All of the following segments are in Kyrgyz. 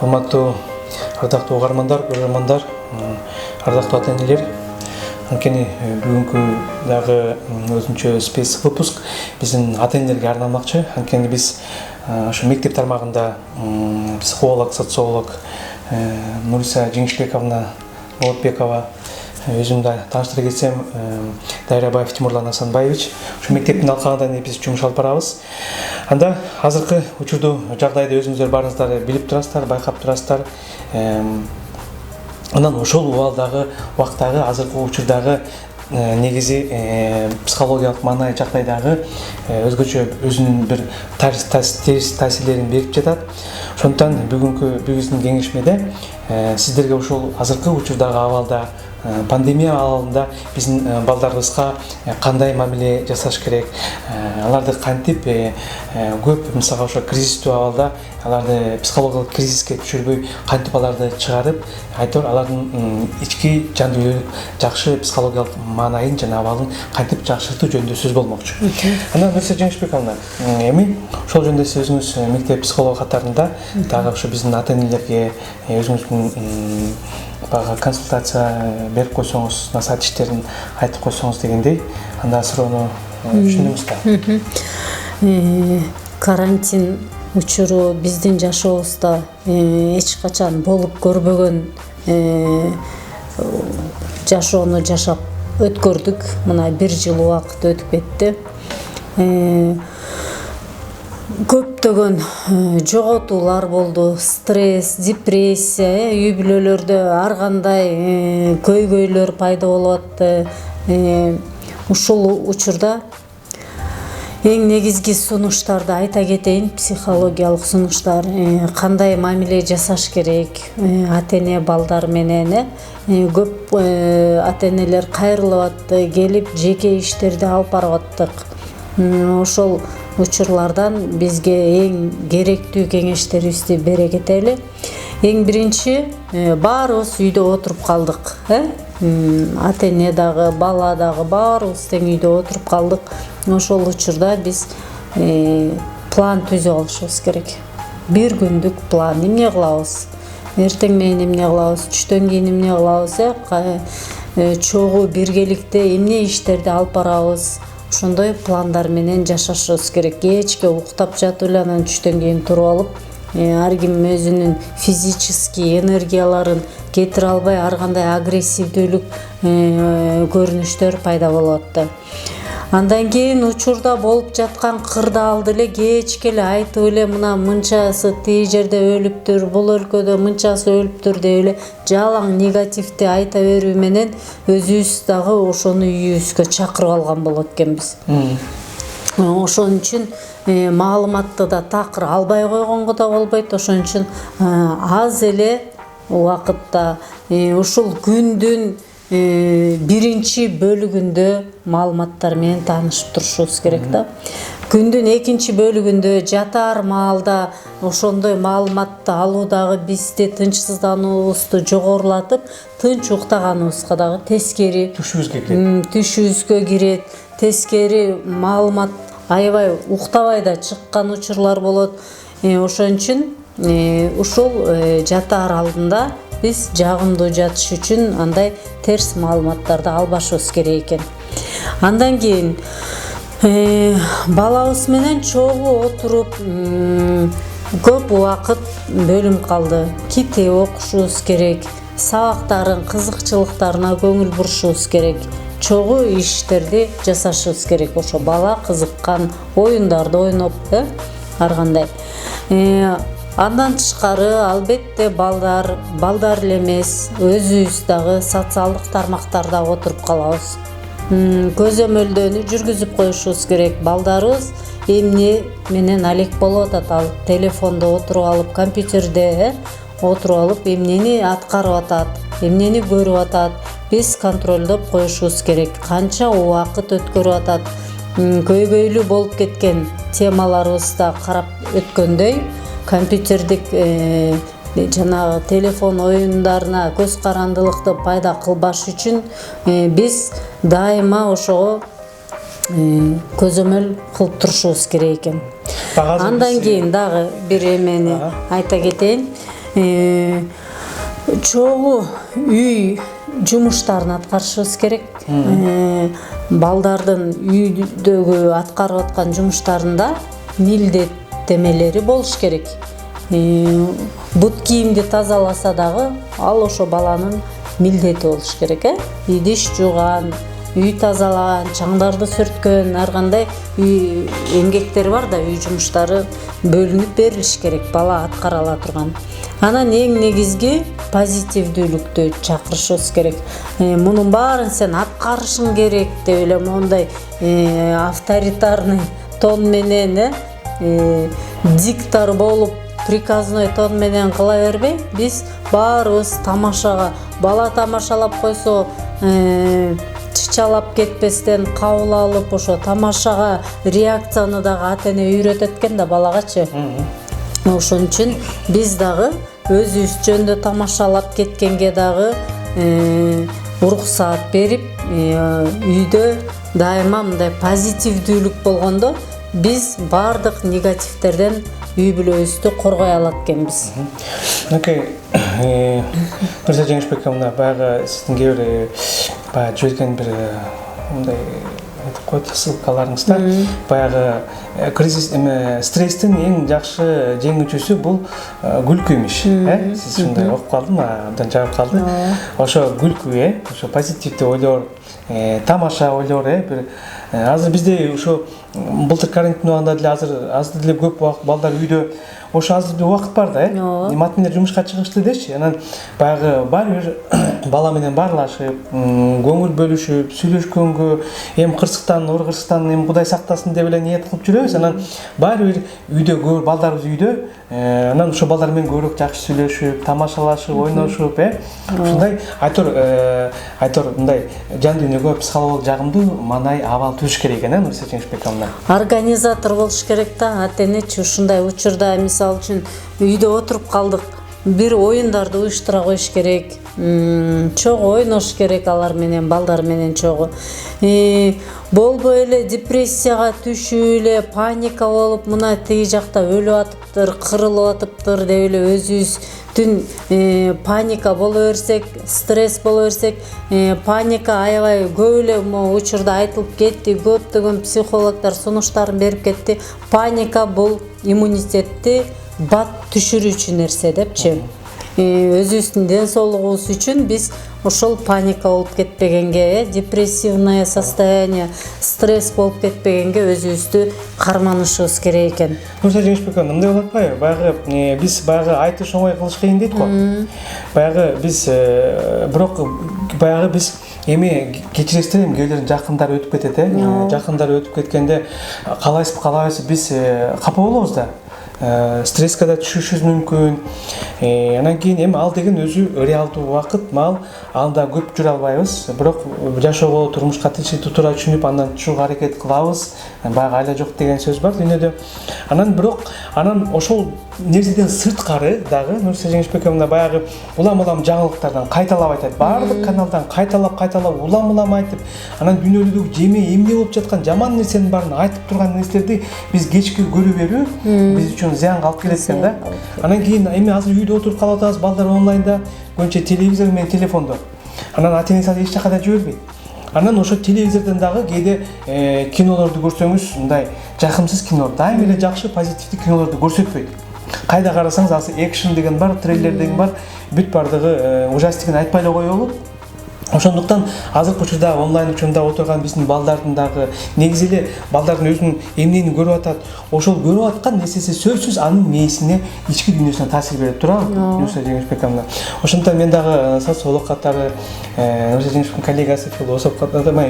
урматтуу ардактуу угармандар, көрөрмандар, ардактуу ата-энелер. Анткени бүгүнкү дагы өзүнчө спец выпуск биздин ата-энелерге арналмакчы. Анткени биз ошо мектеп тармагында психолог, социолог Нуриса Жеңишбековна Болотбекова, өзүмдү тааныштыра кетсем, Дайрабаев Тимурлан Асанбаевич. Ошо мектептин алкагында биз жумуш алып барабыз. Анда азыркы учурду жагдайды өзүңүздөр баарыңыздар билип турасыздар, байкап турасыздар. Анан ошол убактагы азыркы учурдагы негизи психологиялык маанай жагдайдагы өзгөчө өзүнүн бир терс таасирлерин берип жатат. Ошондуктан бүгүнкү биздин кеңешмеде сиздерге ошол азыркы учурдагы абалда, пандемия абалында биздин балдарыбызга кандай мамиле жасаш керек, аларды кантип көп мисалга ошо кризистүү абалда аларды психологиялык кризиске түшүрбөй кантип аларды чыгарып, айтор алардын ички жан дүйнөлүк жакшы психологиялык маанайын жана абалын кантип жакшыртуу жөнүндө сөз болмокчу. Анан Нуриса Жеңишбековна, эми ошол жөнүндө сиз өзүңүз мектеп психолог катарында дагы ошо биздин ата-энелерге өзүңүздүн бага консультация берип койсоңуз, насаат иштерин айтып койсоңуз дегендей, анда суроону түшүндүңүз да. Карантин учуру биздин жашообузда эч качан болуп көрбөгөн жашоону жашап өткөрдүк. Мына 1 жыл убакыт өтүп кетти. Көптөгөн жоготуулар болду, стресс, депрессия, үй бүлөлөрдө ар кандай көйгөйлөр пайда болуп атты. Ушул учурда эң негизги сунуштарды айта кетейин. Психологиялык сунуштар, кандай мамиле жасаш керек ата-эне балдар менен. Көп ата-энелер кайрылып атты, келип жеке иштерди алып барып аттык. Ошол учурлардан бизге эң керектүү кеңештерибизди бере кетели. Эң биринчи, баарыбыз үйдө отуруп калдык. Ата-эне дагы, бала дагы баарыбыз тең үйдө отуруп калдык. Ошол учурда биз план түзүп алышыбыз керек. 1 күндүк план. Эмне кылабыз? Эртең менен эмне кылабыз? Түштөн кийин эмне кылабыз? Чогуу биргеликте эмне иштерди алып барабыз? Ошондой пландар менен жашашыбыз керек. Кечке уктап жатып эле анан түштөн кийин туруп алып, ар ким өзүнүн физический энергияларын кетире албай, ар кандай агрессивдүүлүк көрүнүштөр пайда болуп атты. Андан кийин учурда болуп жаткан кырдаалды эле кечке эле айтып эле, мына мынчасы тиги жерде өлүптүр, бул өлкөдө мынчасы өлүптүр деп эле жалаң негативди айта берүү менен өзүбүз дагы ошону үйүбүзгө чакырып алган болот экенбиз. Ошон үчүн маалыматты да такыр албай койгонго да болбойт. Ошон үчүн аз эле убакытта ушул күндүн биринчи бөлүгүндө маалыматтар менен таанышып турушубуз керек да. Күндүн экинчи бөлүгүндө жатаар маалда ошондой маалыматты алуу дагы бизди тынчсыздануубузду жогорулатып, тынч уктаганыбызга дагы тескери түшүбүзгө кирет. Тескери маалымат аябай уктабай да чыккан учурлар болот. Ошон үчүн ушул жатаар алдында биз жагымдуу жатыш үчүн андай терс маалыматтарды албашыбыз керек экен. Андан кийин балабыз менен чогуу отуруп көп убакыт бөлүм калды. Китеп окушубуз керек, сабактарын, кызыкчылыктарына көңүл бурушубуз керек. Чогуу иштерди жасашыбыз керек. Ошо бала кызыккан оюндарды ойноп, ар кандай. Андан тышкары албетте балдар эле эмес, өзүбүз дагы социалдык тармактарда отуруп калабыз. Көзөмөлдөнүү жүргүзүп коюшубуз керек. Балдарыбыз эмне менен алек болуп атат? Ал телефондо отуруп алып, компьютерде отуруп алып, эмнени аткарып атат, эмнени көрүп атат? Биз контролдоп коюшубуз керек. Канча убакыт өткөрүп атат? Көйгөйлүү болуп кеткен темаларыбызда карап өткөндөй, компьютердик жанагы телефон оюндарына көз карандылыкты пайда кылбаш үчүн биз дайыма ошого көзөмөл кылып турушубуз керек экен. Андан кийин дагы бир эмени айта кетейин. Чогуу үй жумуштарын аткарышыбыз керек. Балдардын үйдөгү аткарып аткан жумуштарында милдеттемелери болуш керек. Бут кийимди тазаласа дагы ал ошо баланын милдети болуш керек, идиш жууган, үй тазалаган, чаңдарды сүрткөн, ар кандай үй эмгектер бар да, үй жумуштары бөлүнүп берилиш керек, бала аткара ала турган. Анан эң негизги позитивдүүлүктү чакырышыбыз керек. Мунун баарын сен аткарышың керек деп эле мондай авторитарный тон менен, диктор болуп, приказной тон менен кыла бербей, биз баарыбыз тамашага, бала тамашалап койсо, чычалап кетпестен кабыл алып, ошо тамашага реакцияны дагы ата-эне үйрөтөт экен да балагачы. Ошон үчүн биз дагы өзүбүз жөндө тамашалап кеткенге дагы уруксаат берип, үйдө дайыма мындай позитивдүүлүк болгондо биз бардык негативтерден үй бүлөбүздү коргой алат экенбиз. Нурзия Жеңишбековна, баягы сиздин кээ бир баягы жиберген бир мындай айтып койду ссылкаларыңызда, баягы кризис стресстин эң жакшы жеңүүчүсү бул күлкү имиш, Сиз ушундай окуп калдым, абдан жагып калды. Ошо күлкү, ошо позитивдүү ойлор, тамаша ойлор, бир азыр бизде ошо былтыр карантин убагында деле азыр деле көп балдар үйдө, ошо азыр бир убакыт бар да, мат менен жумушка чыгышты деши, анан баягы баары бир бала менен баарлашып, көңүл бөлүшүп, сүйлөшкөнгө, эми кырсыктан, оор кырсыктан эми Кудай сактасын деп эле ниет кылып жүрөбүз. Анан баары бир үйдө көп балдарыбыз үйдө, анан ошо балдар менен көбүрөөк жакшы сүйлөшүп, тамашалашып, ойношуп, ушундай айтор мындай жан дүйнөгө психологиялык жагымдуу маанай абал түзүш керек экен, Нурзия Жеңишбековна. Организатор болуш керек да, ата-энечи ушундай учурда мисалы үчүн үйдө отуруп калдык, бир оюндарды уюштура коюш керек, чогуу ойнош керек алар менен, балдар менен чогуу. Болбой эле депрессияга түшүп эле, паника болуп, мына тиги жакта өлүп атыптыр, кырылып атыптыр деп эле өзүбүздүн паника боло берсек, стресс боло берсек, паника аябай көп эле учурда айтылып кетти, көптөгөн психологдор сунуштарын берип кетти. Паника бул иммунитетти бат түшүрүүчү нерсе депчи. Өзүбүздүн ден соолугубуз үчүн биз ошол паника болуп кетпегенге, депрессивное состояние, стресс болуп кетпегенге өзүбүздү карманышыбыз керек экен. Нурзия Жеңишбековна, мындай болуп атпайбы? Баягы биз айтыш оңой, кылыш кыйын дейт го. Баягы биз бирок баягы биз эми кечиресиздер, эми кээделердин жакындары өтүп кетет, жакындары өтүп кеткенде калайбыз биз капа болобуз да. Стресске да түшүшүбүз мүмкүн. Анан кийин эми ал деген өзү реалдуу убакыт, мал анда көп жүрө албайбыз. Бирок жашоого, турмушка тынччылыкты туура түшүнүп, андан чыгууга аракет кылабыз. Баягы айла жок деген сөз бар дүйнөдө. Анан ошол нерседен сырткары дагы Нурзия Жеңишбековна баягы улам жаңылыктардан кайталап айтат. Баардык каналдан кайталап улам айтып, анан дүйнөдөгү жеме эмне болуп жаткан жаман нерсенин баарын айтып турган нерселерди биз кечке көрө берүү биз үчүн зыянга алып келет экен да. Анан кийин эми азыр үйдө отуруп калып атабыз, балдар онлайнда, көбүнчө телевизор менен телефондо. Анан ата-энеси эч жакка жибербейт. Анан ошо телевизордон дагы кээде кинолорду көрсөңүз, мындай жакымсыз кино, дайыма эле жакшы позитивдүү кинолорду көрсөтпөйт. Кайда карасаңыз азыр экшн деген бар, трейлер деген бар, бүт бардыгы ужастигин айтпай эле коюп болот. Ошондуктан азыркы учурда онлайн учурунда отурган биздин балдардын дагы негизи эле балдардын өзүнүн эмнени көрүп атат, ошол көрүп аткан нерсеси сөзсүз анын мээсине, ички дүйнөсүнө таасир берип турабы, Нурзия Жеңишбековна. Ошондуктан мен дагы социолог катары, Нурзия Жеңишбековдун коллегасы,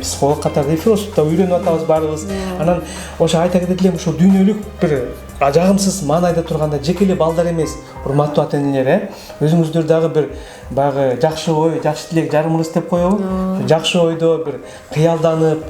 психолог катары, философто үйрөнүп атабыз баарыбыз. Анан ошо айта кетет элем, ошо дүйнөлүк бир жагымсыз маанайда турганда жеке эле балдар эмес, урматтуу ата-энелер, өзүңүздөр дагы бир баягы жакшы ой, жакшы тилек жарымыңыз деп деп коебу. Жакшы ойдо бир кыялданып,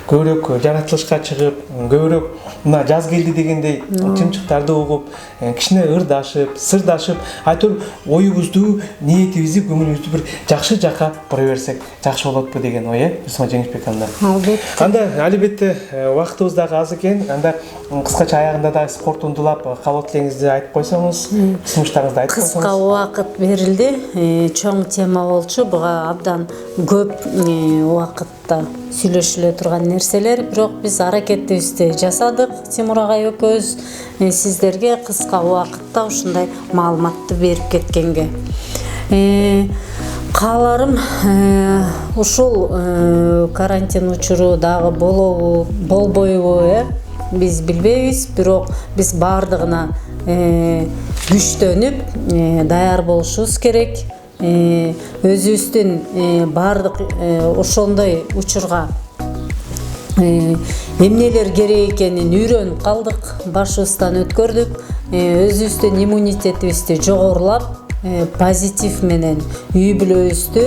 көбүрөөк жаратылышка чыгып, көбүрөөк мына жаз келди дегендей чымчыктарды угуп, кичине ырдашып, сырдашып, айтор оюбузду, ниетибизди, көңүлүбүздү бир жакшы жака бура берсек жакшы болотпу деген ой, Нурсултан Жеңишбек анда. Албетте. Анда албетте убактыбыз дагы аз экен. Анда кыскача аягында да спорттундулап калып элеңизди айтып койсоңуз, сунуштарыңызды айтып койсоңуз. Кыска убакыт берилди. Чоң тема болчу. Буга абдан көп убакытта сүйлөшүлө турган нерселер, бирок биз аракетибизди жасадык. Тимур агай экөөбүз сиздерге кыска убакытта ушундай маалыматты берип кеткенге. Кааларым ушул карантин учуру дагы болобу, болбойбу, биз билбейбиз, бирок биз баардыгына күчтөнүп даяр болушубуз керек. Өзүбүздүн баардык ошондой учурга эмнелер керек экенин үйрөнүп калдык, башыбыздан өткөрдүк. Өзүбүздүн иммунитетибизди жогорулап, позитив менен үй бүлөбүздү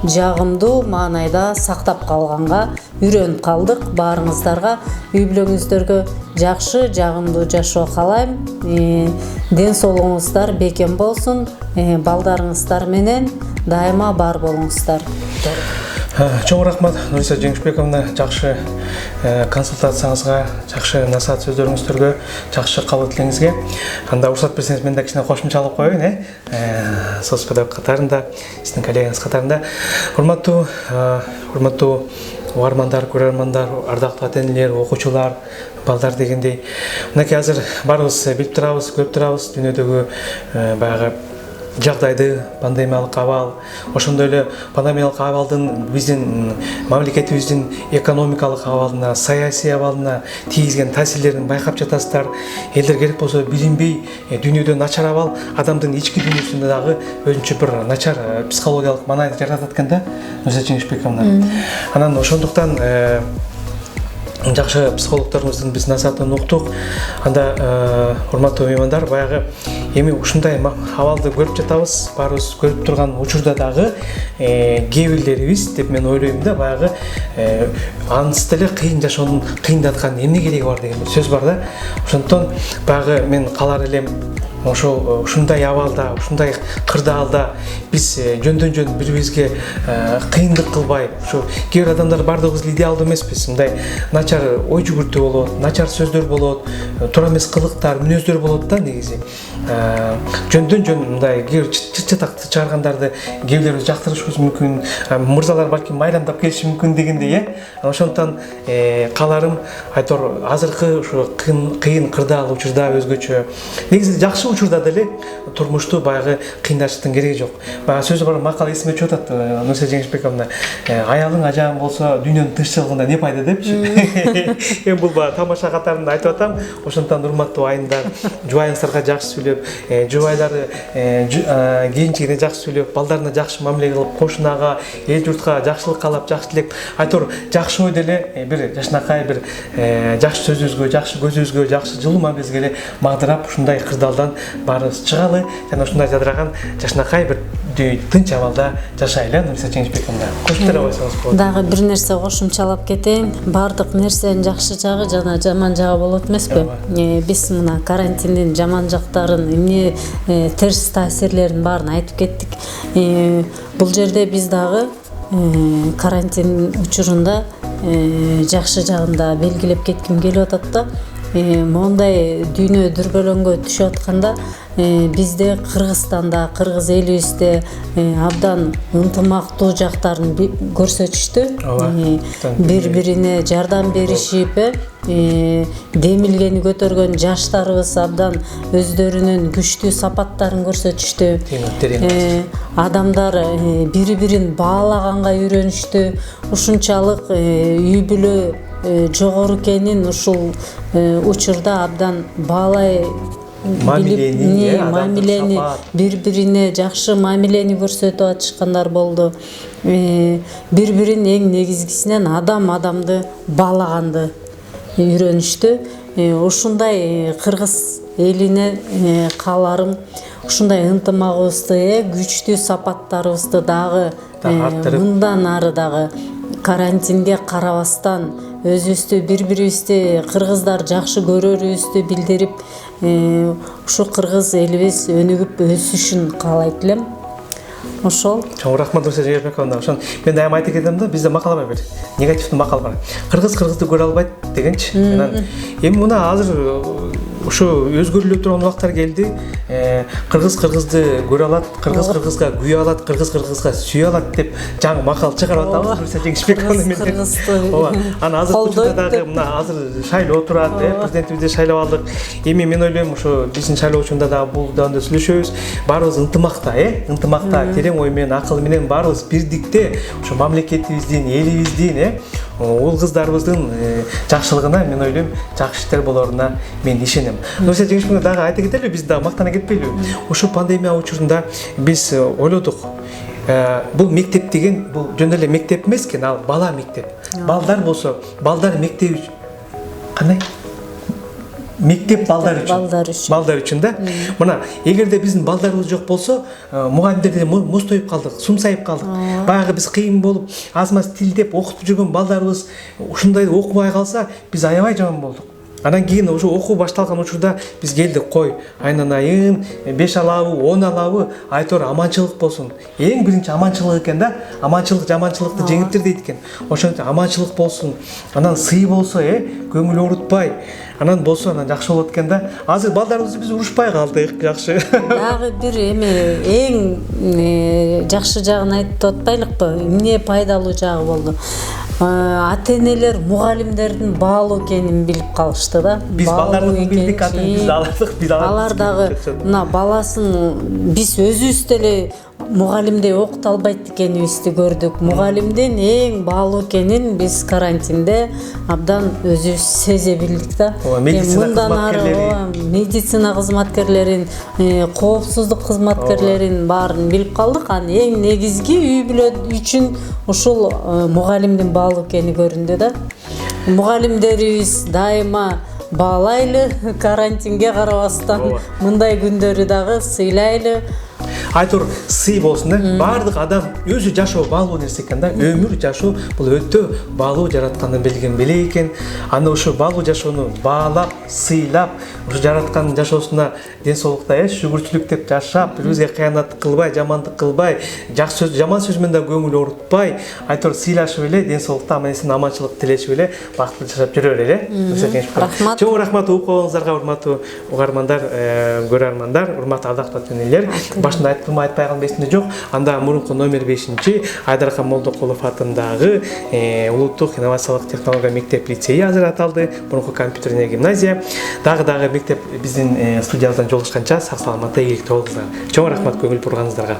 жагымдуу маанайда сактап калганга үйрөнүп калдык. Баарыңыздарга, үй бүлөңүздөргө жакшы, жагымдуу жашоо каалайм. Ден соолугуңуздар бекем болсун. Балдарыңыздар менен дайыма бар болуңуздар. Чоң рахмат Нурсултан Жеңишбековна, жакшы консультацияңызга, жакшы насаат сөздөрүңүздөргө, жакшы кабыл тилеңизге. Анда уруксат берсеңиз мен да кичине кошумча алып коеюн, соцпедагог катарында, сиздин коллегаңыз катарында. Урматтуу угармандар, көрөрмандар, ардактуу ата-энелер, окуучулар, балдар дегендей. Мынакей азыр баарыбыз билип турабыз, көрүп турабыз дүйнөдөгү баягы жагдайды, пандемиялык абал, ошондой эле пандемиялык абалдын биздин мамлекетибиздин экономикалык абалына, саясий абалына тийгизген таасирлерин байкап жатасыздар. Элдер керек болсо билинбей дүйнөдө начар абал адамдын ички дүйнөсүндө дагы өзүнчө бир начар психологиялык маанайды жаратат экен да, Нурсултан Жеңишбековна. Анан ошондуктан жакшы психологторубуздун биз насаатын уктук. Анда урматтуу меймандар, баягы эми ушундай абалды көрүп жатабыз, баарыбыз көрүп турган учурда дагы кээ бирлерибиз деп мен ойлойм да, баягы ансыз деле кыйын жашоонун кыйындаткан эмне кереги бар деген бир сөз бар да. Ошондон баягы мен каалар элем ушундай абалда, ушундай кырдаалда биз жөндөн-жөн бири-бирибизге кыйындык кылбай, ушу кээ бир адамдар баардыгыбыз идеалдуу эмеспиз. Мындай начар ой жүгүртүү болот, начар сөздөр болот, туура эмес кылыктар, мүнөздөр болот да негизи. Жөндөн-жөн мындай кээ бир чыт-чатакты чыгаргандарды кээ бирлерибиз жактырышыбыз мүмкүн, мырзалар балким майрамдап келиши мүмкүн дегендей, Ошондон кааларым айтор азыркы ушу кыйын кырдаал учурда өзгөчө. Негизи жакшы учурда деле турмушту баягы кыйындаштын кереги жок. Баягы сөзү бар, макал эсиме чыгып атат, Нурсултан Жеңишбековна. Аялың ажаң болсо дүйнөнүн тынччылыгында не пайда депчи. Эми бул баягы тамаша катарында айтып атам. Ошондон урматтуу айымдар, жубайыңыздарга жакшы сүйлөп, жубайлары кийинчигине жакшы сүйлөп, балдарына жакшы мамиле кылып, кошунага, эл журтка жакшылык каалап, жакшы тилеп, айтор жакшы ой деле бир жашынакай бир жакшы сөзүбүзгө, жакшы көзүбүзгө, жакшы жылуу мамилебизге эле магдырап ушундай кырдаалдан баарыбыз чыгалы жана ушундай жадыраган жашынакай бир тынч абалда жашайлы. Нурсултан Жеңишбековна, кошумча койсоңуз болот. Дагы бир нерсе кошумчалап кетейин. Баардык нерсенин жакшы жагы жана жаман жагы болот эмеспи? Биз мына карантиндин жаман жактарын, эмне терс таасирлерин баарын айтып кеттик. Бул жерде биз дагы карантин учурунда жакшы жагын да белгилеп кетким келип атат да. Мондай дүйнө дүрбөлөңгө түшүп атканда бизде Кыргызстанда, кыргыз элибизде абдан ынтымактуу жактарын көрсөтүштү. Бири-бирине жардам беришип, демилгени көтөргөн жаштарыбыз абдан өздөрүнүн күчтүү сапаттарын көрсөтүштү. Адамдар бири-бирин баалаганга үйрөнүштү. Ушунчалык үй бүлө жогору экенин ушул учурда абдан баалай мамилени бири-бирине жакшы мамилени көрсөтүп атышкандар болду. Бири-бирин эң негизгисинен адам адамды баалаганды үйрөнүштү. ушундай кыргыз элине кааларым ушундай ынтымагыбызды күчтүү сапаттарыбызды дагы мындан ары дагы карантинге карабастан өзүбүздү бири-бирибизди кыргыздар жакшы көрөрүбүздү билдирип ушу кыргыз элибиз өнүгүп өсүшүн каалайт элем. Ошол. Чоң рахмат Нурсия Жигербековна. Ошон мен дайым айтып кетем да, бизде макал бар бир. Негативдүү макал бар. Кыргыз кыргызды көрө албайт дегенчи. Эми мына азыр ушу өзгөрүлө турган убактар келди. Кыргыз кыргызды көрө алат, кыргыз кыргызга күйө алат, кыргыз кыргызга сүйө алат деп жаңы макал чыгарып атабыз Нурсия Жигербековна менен. Ооба. Ана азыр учурда дагы мына азыр шайлоо турат, президентибизди шайлап алдык. Эми мен ойлойм ушу биздин шайлоо учурунда дагы бул жөнүндө сүйлөшөбүз. Баарыбыз ынтымакта, ынтымакта, терең ой менен, акыл менен баарыбыз бирдикте ушу мамлекетибиздин, элибиздин, уул кыздарыбыздын жакшылыгына мен ойлойм жакшы иштер болоруна мен ишенем. Нурсия Жигербековна дагы айта кетели, биз дагы мактана кетпейлиби? Ушу пандемия учурунда биз ойлодук. Бул мектеп деген бул жөн эле мектеп эмес экен, ал бала мектеп. Балдар болсо, балдар мектеби кандай? Мектеп балдар үчүн да. Мына эгерде биздин балдарыбыз жок болсо, мугалимдерден мустоюп калдык, сумсайып калдык. Баягы биз кыйын болуп, аз-маз тилдеп окутуп жүргөн балдарыбыз ушундай окубай калса, биз аябай жаман болдук. Анан кийин ушу окуу башталган учурда биз келдик, кой, айнанайын, 5 алабы, 10 алабы, айтор аманчылык болсун. Эң биринчи аманчылык экен да. Аманчылык жаманчылыкты жеңиптир дейт экен. Ошондой аманчылык болсун. Анан сый болсо, көңүл оорутпай, анан болсо анан жакшы болот экен да. Азыр балдарыбызды биз урушпай калдык, жакшы. Дагы бир эң жакшы жагын айтып атпайлыкпы? Эмне пайдалуу жагы болду? Ата-энелер мугалимдердин баалуу экенин билип калышты да. Биз балдарды билдик, биз алардык, биз алар дагы мына баласын биз өзүбүз деле мугалимдей окута албайт экенибизди көрдүк. Мугалимдин эң баалуу экенин биз карантинде абдан өзүбүз сезе билдик да. Мындан ары медицина кызматкерлерин, коопсуздук кызматкерлерин баарын билип калдык. Анан эң негизги үй бүлө үчүн ушул мугалимдин баалуу экени көрүндү да. Мугалимдерибиз дайыма баалайлы, карантинге карабастан мындай күндөрү дагы сыйлайлы. Айтор сый болсун, баардык адам өзү жашоо баалуу нерсе экен да. Өмүр жашоо бул өтө баалуу, жараткандын белген белек экен. Аны ушу баалуу жашоону баалап, сыйлап, ушу жараткандын жашоосуна ден соолукта шүгүрчүлүк деп жашап, бирибизге кыянат кылбай, жамандык кылбай, жакшы сөз, жаман сөз менен да көңүл оорутпай, айтор сыйлашып эле, ден соолукта, аман-эсен аманчылык тилешип эле бактылуу жашап жүрө берели. Рахмат. Чоң рахмат укугуңуздарга, урматтуу угармандар, көрөрмандар, урматтуу ардактуу ата-энелер. Башында айтпай калган эсимде жок. Анда мурунку номер 5-чи Айдархан Молдокулов атындагы улуттук инновациялык технология мектеп лицейи азыр аталды. Мурунку компьютерный гимназия. Дагы мектеп биздин студиябыздан жолугушканча сак саламатта ийгиликтүү болуңуздар. Чоң рахмат көңүл бурганыңыздарга.